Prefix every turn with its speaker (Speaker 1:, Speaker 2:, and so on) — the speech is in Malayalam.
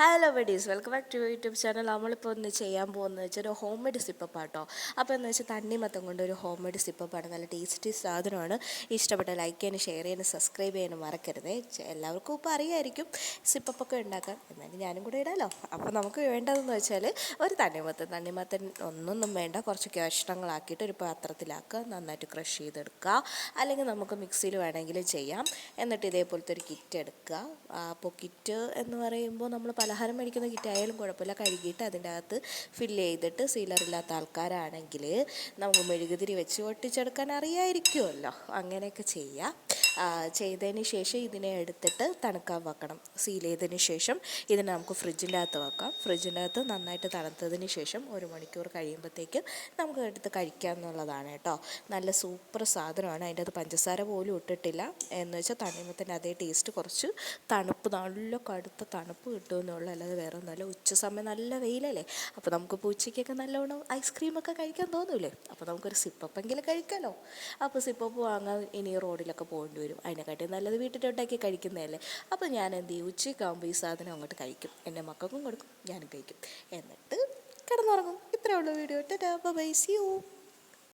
Speaker 1: Hello buddies, welcome back to YouTube channel. നമ്മളിപ്പോൾ ഒന്ന് ചെയ്യാൻ പോകുന്നത് വെച്ചാൽ ഒരു ഹോം മെയ്ഡ് സിപ്പപ്പ് ആട്ടോ. അപ്പോൾ എന്ന് വെച്ചാൽ തണ്ണിമത്തം കൊണ്ട് ഒരു ഹോം മെയ്ഡ് സിപ്പപ്പാണ്. നല്ല ടേസ്റ്റി സാധനമാണ്. ഇഷ്ടപ്പെട്ട ലൈക്ക് ചെയ്യാനും ഷെയർ ചെയ്യാനും സബ്സ്ക്രൈബ് ചെയ്യാനും മറക്കരുതേ. എല്ലാവർക്കും ഇപ്പോൾ അറിയായിരിക്കും സിപ്പപ്പൊക്കെ ഉണ്ടാക്കാൻ, എന്നാലും ഞാനും കൂടെ ഇടാമല്ലോ. അപ്പോൾ നമുക്ക് വേണ്ടതെന്ന് വെച്ചാൽ ഒരു തണ്ണിമത്തൻ ഒന്നൊന്നും വേണ്ട, കുറച്ച് കഷ്ണങ്ങളാക്കിയിട്ട് ഒരു പാത്രത്തിലാക്കുക, നന്നായിട്ട് ക്രഷ് ചെയ്തെടുക്കുക. അല്ലെങ്കിൽ നമുക്ക് മിക്സിയിൽ വേണമെങ്കിലും ചെയ്യാം. എന്നിട്ട് ഇതേപോലത്തെ ഒരു കിറ്റ് എടുക്കുക. അപ്പോൾ കിറ്റ് എന്ന് പറയുമ്പോൾ നമ്മൾ പലഹാരം മേടിക്കുന്ന കിറ്റായാലും കുഴപ്പമില്ല, കഴുകിയിട്ട് അതിൻ്റെ അകത്ത് ഫില്ല് ചെയ്തിട്ട് സീലറില്ലാത്ത ആൾക്കാരാണെങ്കിൽ നമുക്ക് മെഴുകുതിരി വെച്ച് ഒട്ടിച്ചെടുക്കാൻ അറിയാമായിരിക്കുമല്ലോ. അങ്ങനെയൊക്കെ ചെയ്യാം. ചെയ്തതിന് ശേഷം ഇതിനെ എടുത്തിട്ട് തണുക്കാൻ വെക്കണം. സീൽ ചെയ്തതിന് ശേഷം ഇതിനെ നമുക്ക് ഫ്രിഡ്ജിൻ്റെ അകത്ത് വെക്കാം. ഫ്രിഡ്ജിൻ്റെ അകത്ത് നന്നായിട്ട് തണുത്തതിന് ശേഷം 1 മണിക്കൂർ കഴിയുമ്പോഴത്തേക്കും നമുക്ക് എടുത്ത് കഴിക്കാം എന്നുള്ളതാണ് കേട്ടോ. നല്ല സൂപ്പർ സാധനമാണ്. അതിൻ്റെ അത് പഞ്ചസാര പോലും ഇട്ടിട്ടില്ല. എന്ന് വെച്ചാൽ തണ്ണിമത്തൻ്റെ അതേ ടേസ്റ്റ്, കുറച്ച് തണുപ്പ്, നല്ല കടുത്ത തണുപ്പ് കിട്ടുമെന്നുള്ളൂ, അല്ലാതെ വേറെ ഒന്നുമല്ല. ഉച്ച സമയം നല്ല വെയിലല്ലേ, അപ്പോൾ നമുക്ക് ഉച്ചയ്ക്കൊക്കെ നല്ലവണ്ണം ഐസ്ക്രീമൊക്കെ കഴിക്കാൻ തോന്നൂലേ. അപ്പോൾ നമുക്കൊരു സിപ്പപ്പെങ്കിലും കഴിക്കാമല്ലോ. അപ്പോൾ സിപ്പപ്പ് വാങ്ങാൻ ഇനി റോഡിലൊക്കെ പോകേണ്ടി വരും. അതിനെക്കാട്ടി നല്ലത് വീട്ടിലുണ്ടാക്കി കഴിക്കുന്നതല്ലേ. അപ്പോൾ ഞാൻ എന്ത് ചെയ്യും, ഉച്ചയ്ക്കാകുമ്പോൾ ഈ സാധനം അങ്ങോട്ട് കഴിക്കും. എൻ്റെ മക്കൾക്കും കൊടുക്കും, ഞാനും കഴിക്കും, എന്നിട്ട് കിടന്നുറങ്ങും. ഇത്രയേ ഉള്ളൂ video. Tata, bye, see U.